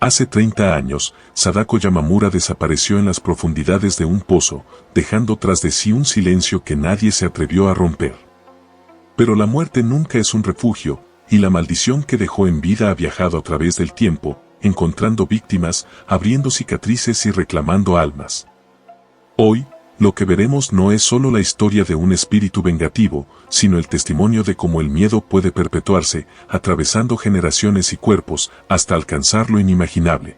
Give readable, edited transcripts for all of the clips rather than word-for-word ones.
Hace 30 años, Sadako Yamamura desapareció en las profundidades de un pozo, dejando tras de sí un silencio que nadie se atrevió a romper. Pero la muerte nunca es un refugio, y la maldición que dejó en vida ha viajado a través del tiempo, encontrando víctimas, abriendo cicatrices y reclamando almas. Hoy, lo que veremos no es solo la historia de un espíritu vengativo, sino el testimonio de cómo el miedo puede perpetuarse, atravesando generaciones y cuerpos, hasta alcanzar lo inimaginable.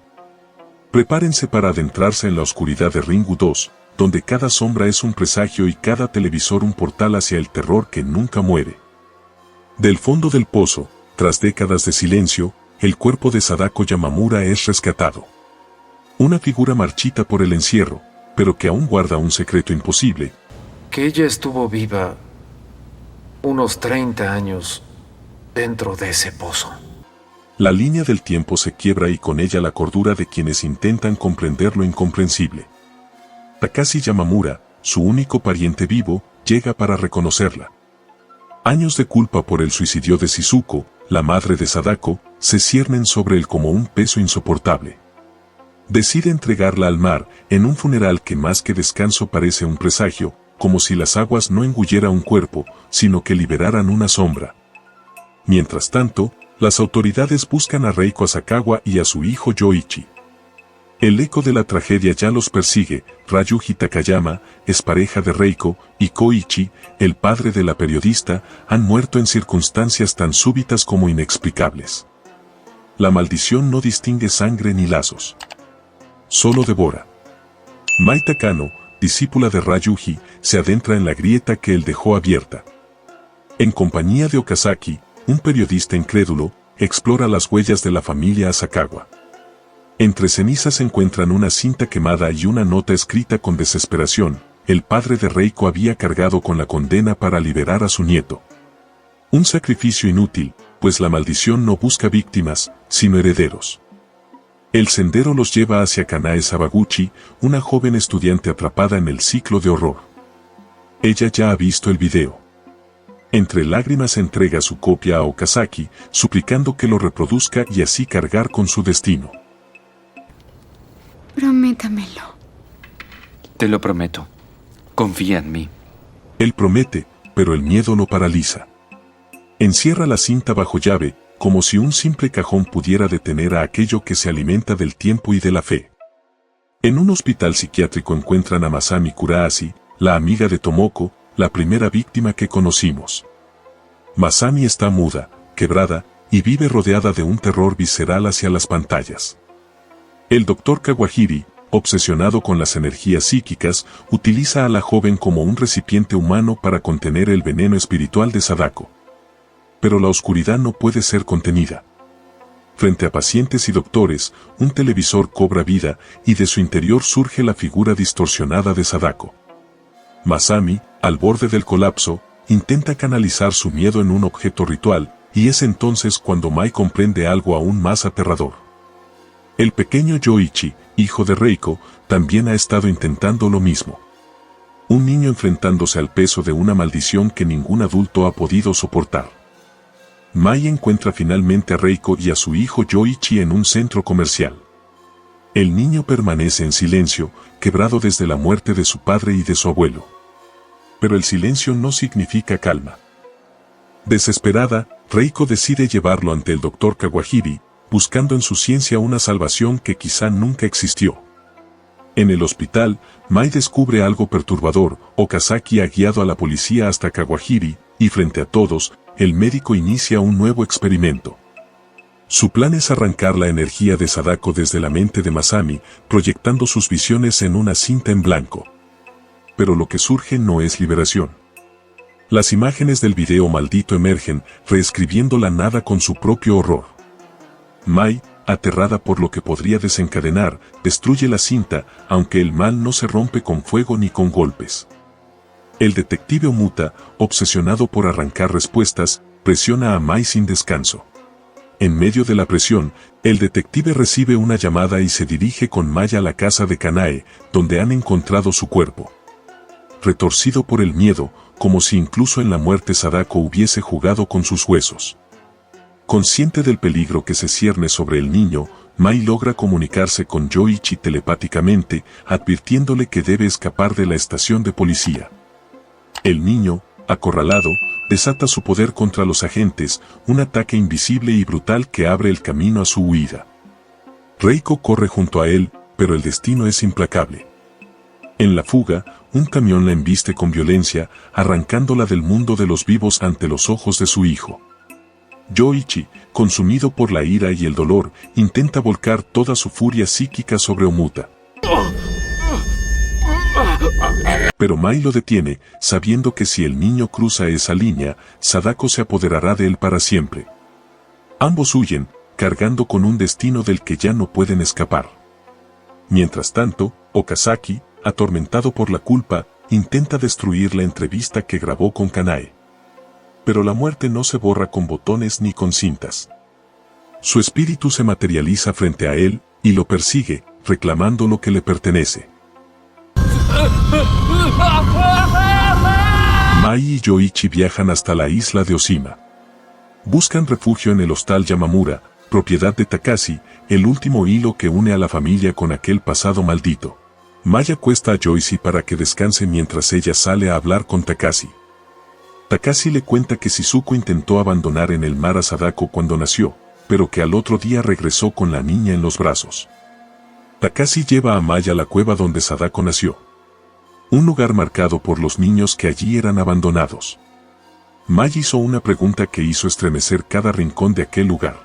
Prepárense para adentrarse en la oscuridad de Ringu 2, donde cada sombra es un presagio y cada televisor un portal hacia el terror que nunca muere. Del fondo del pozo, tras décadas de silencio, el cuerpo de Sadako Yamamura es rescatado. Una figura marchita por el encierro, pero que aún guarda un secreto imposible. Que ella estuvo viva unos 30 años dentro de ese pozo. La línea del tiempo se quiebra y con ella la cordura de quienes intentan comprender lo incomprensible. Takashi Yamamura, su único pariente vivo, llega para reconocerla. Años de culpa por el suicidio de Shizuko, la madre de Sadako, se ciernen sobre él como un peso insoportable. Decide entregarla al mar, en un funeral que más que descanso parece un presagio, como si las aguas no engulleran un cuerpo, sino que liberaran una sombra. Mientras tanto, las autoridades buscan a Reiko Asakawa y a su hijo Yoichi. El eco de la tragedia ya los persigue. Ryuji Takayama, expareja de Reiko, y Koichi, el padre de la periodista, han muerto en circunstancias tan súbitas como inexplicables. La maldición no distingue sangre ni lazos. Solo devora. Mai Takano, discípula de Ryuji, se adentra en la grieta que él dejó abierta. En compañía de Okazaki, un periodista incrédulo, explora las huellas de la familia Asakawa. Entre cenizas encuentran una cinta quemada y una nota escrita con desesperación. El padre de Reiko había cargado con la condena para liberar a su nieto. Un sacrificio inútil, pues la maldición no busca víctimas, sino herederos. El sendero los lleva hacia Kanae Sabaguchi, una joven estudiante atrapada en el ciclo de horror. Ella ya ha visto el video. Entre lágrimas entrega su copia a Okazaki, suplicando que lo reproduzca y así cargar con su destino. Prométamelo. Te lo prometo. Confía en mí. Él promete, pero el miedo lo paraliza. Encierra la cinta bajo llave, como si un simple cajón pudiera detener a aquello que se alimenta del tiempo y de la fe. En un hospital psiquiátrico encuentran a Masami Kurahashi, la amiga de Tomoko, la primera víctima que conocimos. Masami está muda, quebrada, y vive rodeada de un terror visceral hacia las pantallas. El Dr. Kawahiri, obsesionado con las energías psíquicas, utiliza a la joven como un recipiente humano para contener el veneno espiritual de Sadako. Pero la oscuridad no puede ser contenida. Frente a pacientes y doctores, un televisor cobra vida y de su interior surge la figura distorsionada de Sadako. Masami, al borde del colapso, intenta canalizar su miedo en un objeto ritual, y es entonces cuando Mai comprende algo aún más aterrador. El pequeño Yoichi, hijo de Reiko, también ha estado intentando lo mismo. Un niño enfrentándose al peso de una maldición que ningún adulto ha podido soportar. Mai encuentra finalmente a Reiko y a su hijo Yoichi en un centro comercial. El niño permanece en silencio, quebrado desde la muerte de su padre y de su abuelo. Pero el silencio no significa calma. Desesperada, Reiko decide llevarlo ante el Dr. Kawahiri, buscando en su ciencia una salvación que quizá nunca existió. En el hospital, Mai descubre algo perturbador. Okazaki ha guiado a la policía hasta Kawahiri, y frente a todos, el médico inicia un nuevo experimento. Su plan es arrancar la energía de Sadako desde la mente de Masami, proyectando sus visiones en una cinta en blanco. Pero lo que surge no es liberación. Las imágenes del video maldito emergen, reescribiendo la nada con su propio horror. Mai, aterrada por lo que podría desencadenar, destruye la cinta, aunque el mal no se rompe con fuego ni con golpes. El detective Omuta, obsesionado por arrancar respuestas, presiona a Mai sin descanso. En medio de la presión, el detective recibe una llamada y se dirige con Mai a la casa de Kanae, donde han encontrado su cuerpo. Retorcido por el miedo, como si incluso en la muerte Sadako hubiese jugado con sus huesos. Consciente del peligro que se cierne sobre el niño, Mai logra comunicarse con Yoichi telepáticamente, advirtiéndole que debe escapar de la estación de policía. El niño, acorralado, desata su poder contra los agentes, un ataque invisible y brutal que abre el camino a su huida. Reiko corre junto a él, pero el destino es implacable. En la fuga, un camión la embiste con violencia, arrancándola del mundo de los vivos ante los ojos de su hijo. Yoichi, consumido por la ira y el dolor, intenta volcar toda su furia psíquica sobre Omuta. Pero Mai lo detiene, sabiendo que si el niño cruza esa línea, Sadako se apoderará de él para siempre. Ambos huyen, cargando con un destino del que ya no pueden escapar. Mientras tanto, Okazaki, atormentado por la culpa, intenta destruir la entrevista que grabó con Kanae. Pero la muerte no se borra con botones ni con cintas. Su espíritu se materializa frente a él, y lo persigue, reclamando lo que le pertenece. Mai y Yoichi viajan hasta la isla de Oshima. Buscan refugio en el hostal Yamamura, propiedad de Takashi, el último hilo que une a la familia con aquel pasado maldito. Mai acuesta a Yoichi para que descanse mientras ella sale a hablar con Takashi. Takashi le cuenta que Shizuko intentó abandonar en el mar a Sadako cuando nació, pero que al otro día regresó con la niña en los brazos. Takashi lleva a Mai a la cueva donde Sadako nació. Un lugar marcado por los niños que allí eran abandonados. Mai hizo una pregunta que hizo estremecer cada rincón de aquel lugar.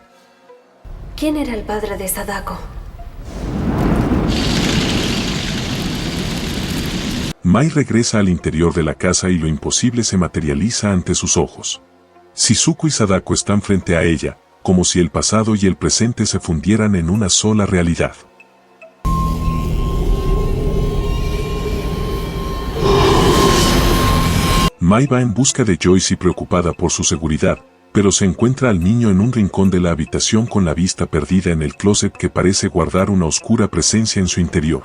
¿Quién era el padre de Sadako? Mai regresa al interior de la casa y lo imposible se materializa ante sus ojos. Shizuko y Sadako están frente a ella, como si el pasado y el presente se fundieran en una sola realidad. Mai va en busca de Joyce preocupada por su seguridad, pero se encuentra al niño en un rincón de la habitación con la vista perdida en el closet que parece guardar una oscura presencia en su interior.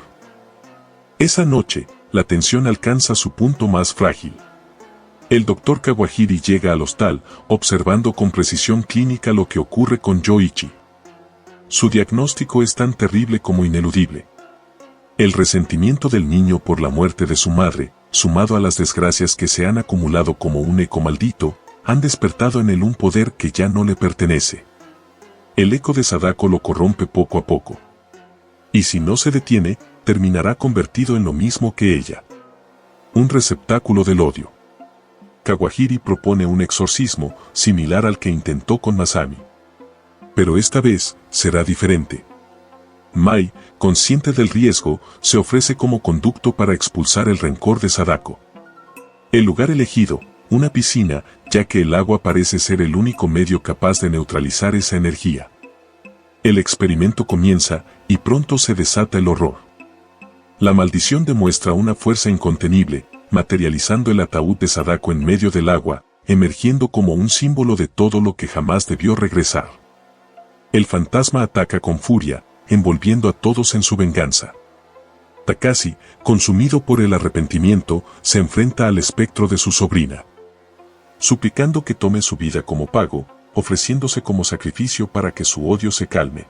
Esa noche, la tensión alcanza su punto más frágil. El doctor Kawahiri llega al hostal, observando con precisión clínica lo que ocurre con Yoichi. Su diagnóstico es tan terrible como ineludible. El resentimiento del niño por la muerte de su madre, sumado a las desgracias que se han acumulado como un eco maldito, han despertado en él un poder que ya no le pertenece. El eco de Sadako lo corrompe poco a poco. Y si no se detiene, terminará convertido en lo mismo que ella. Un receptáculo del odio. Kawahiri propone un exorcismo, similar al que intentó con Masami. Pero esta vez, será diferente. Mai, consciente del riesgo, se ofrece como conducto para expulsar el rencor de Sadako. El lugar elegido, una piscina, ya que el agua parece ser el único medio capaz de neutralizar esa energía. El experimento comienza, y pronto se desata el horror. La maldición demuestra una fuerza incontenible, materializando el ataúd de Sadako en medio del agua, emergiendo como un símbolo de todo lo que jamás debió regresar. El fantasma ataca con furia, envolviendo a todos en su venganza. Takashi, consumido por el arrepentimiento, se enfrenta al espectro de su sobrina, suplicando que tome su vida como pago, ofreciéndose como sacrificio para que su odio se calme.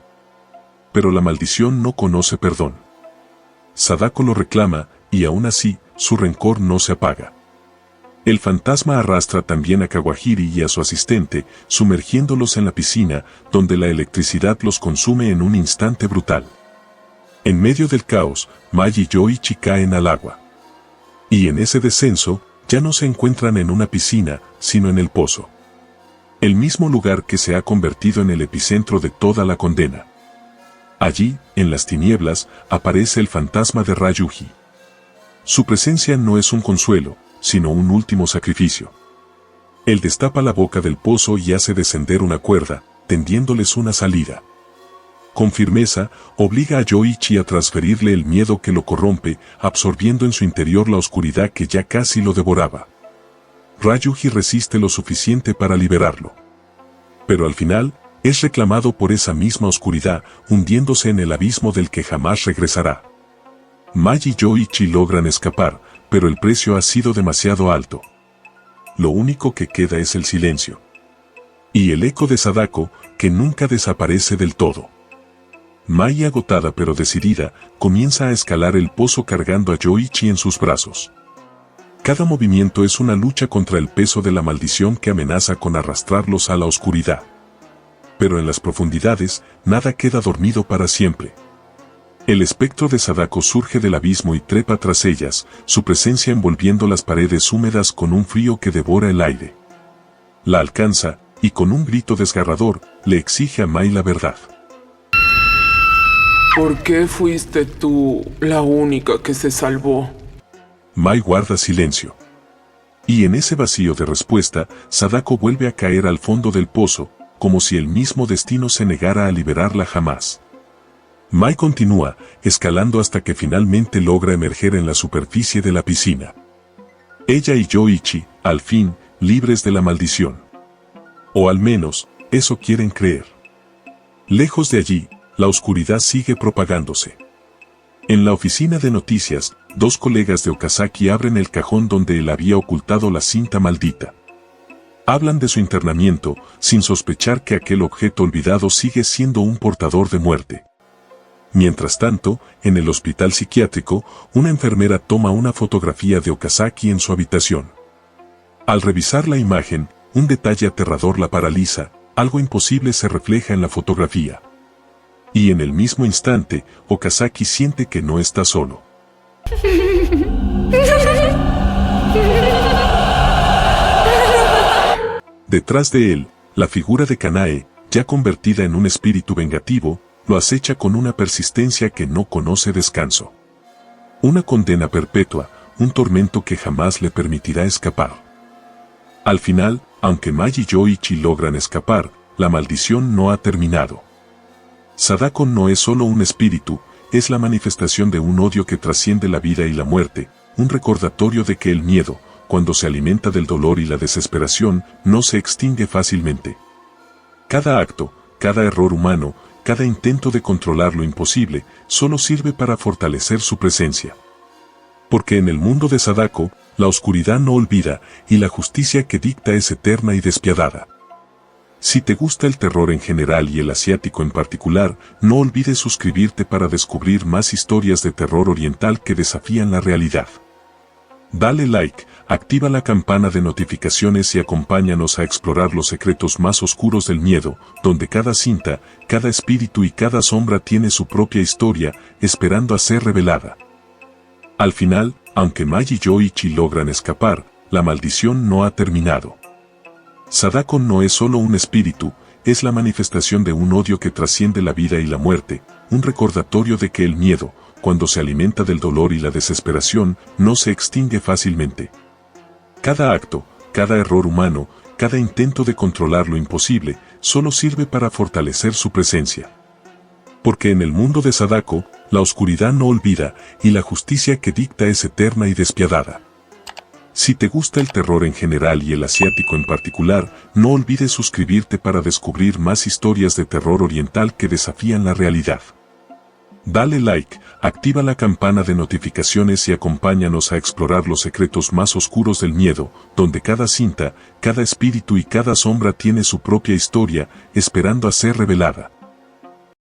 Pero la maldición no conoce perdón. Sadako lo reclama, y aún así, su rencor no se apaga. El fantasma arrastra también a Kawahiri y a su asistente, sumergiéndolos en la piscina, donde la electricidad los consume en un instante brutal. En medio del caos, Mai y Yoichi caen al agua. Y en ese descenso, ya no se encuentran en una piscina, sino en el pozo. El mismo lugar que se ha convertido en el epicentro de toda la condena. Allí, en las tinieblas, aparece el fantasma de Ryuji. Su presencia no es un consuelo, sino un último sacrificio. Él destapa la boca del pozo y hace descender una cuerda, tendiéndoles una salida. Con firmeza, obliga a Yoichi a transferirle el miedo que lo corrompe, absorbiendo en su interior la oscuridad que ya casi lo devoraba. Ryuji resiste lo suficiente para liberarlo. Pero al final, es reclamado por esa misma oscuridad, hundiéndose en el abismo del que jamás regresará. Mai y Yoichi logran escapar, pero el precio ha sido demasiado alto. Lo único que queda es el silencio. Y el eco de Sadako, que nunca desaparece del todo. Mai, agotada pero decidida, comienza a escalar el pozo cargando a Yoichi en sus brazos. Cada movimiento es una lucha contra el peso de la maldición que amenaza con arrastrarlos a la oscuridad. Pero en las profundidades, nada queda dormido para siempre. El espectro de Sadako surge del abismo y trepa tras ellas, su presencia envolviendo las paredes húmedas con un frío que devora el aire. La alcanza, y con un grito desgarrador, le exige a Mai la verdad. ¿Por qué fuiste tú la única que se salvó? Mai guarda silencio. Y en ese vacío de respuesta, Sadako vuelve a caer al fondo del pozo, como si el mismo destino se negara a liberarla jamás. Mai continúa, escalando hasta que finalmente logra emerger en la superficie de la piscina. Ella y Yoichi, al fin, libres de la maldición. O al menos, eso quieren creer. Lejos de allí, la oscuridad sigue propagándose. En la oficina de noticias, dos colegas de Okazaki abren el cajón donde él había ocultado la cinta maldita. Hablan de su internamiento, sin sospechar que aquel objeto olvidado sigue siendo un portador de muerte. Mientras tanto, en el hospital psiquiátrico, una enfermera toma una fotografía de Okazaki en su habitación. Al revisar la imagen, un detalle aterrador la paraliza, algo imposible se refleja en la fotografía. Y en el mismo instante, Okazaki siente que no está solo. Detrás de él, la figura de Kanae, ya convertida en un espíritu vengativo, lo acecha con una persistencia que no conoce descanso. Una condena perpetua, un tormento que jamás le permitirá escapar. Al final, aunque Mai y Yoichi logran escapar, la maldición no ha terminado. Sadako no es solo un espíritu, es la manifestación de un odio que trasciende la vida y la muerte, un recordatorio de que el miedo, cuando se alimenta del dolor y la desesperación, no se extingue fácilmente. Cada acto, cada error humano, cada intento de controlar lo imposible, solo sirve para fortalecer su presencia. Porque en el mundo de Sadako, la oscuridad no olvida, y la justicia que dicta es eterna y despiadada. Si te gusta el terror en general y el asiático en particular, no olvides suscribirte para descubrir más historias de terror oriental que desafían la realidad. Dale like, activa la campana de notificaciones y acompáñanos a explorar los secretos más oscuros del miedo, donde cada cinta, cada espíritu y cada sombra tiene su propia historia, esperando a ser revelada. Al final, aunque Mai y Yoichi logran escapar, la maldición no ha terminado. Sadako no es solo un espíritu, es la manifestación de un odio que trasciende la vida y la muerte, un recordatorio de que el miedo, cuando se alimenta del dolor y la desesperación, no se extingue fácilmente. Cada acto, cada error humano, cada intento de controlar lo imposible, solo sirve para fortalecer su presencia. Porque en el mundo de Sadako, la oscuridad no olvida, y la justicia que dicta es eterna y despiadada. Si te gusta el terror en general y el asiático en particular, no olvides suscribirte para descubrir más historias de terror oriental que desafían la realidad. Dale like, activa la campana de notificaciones y acompáñanos a explorar los secretos más oscuros del miedo, donde cada cinta, cada espíritu y cada sombra tiene su propia historia, esperando a ser revelada.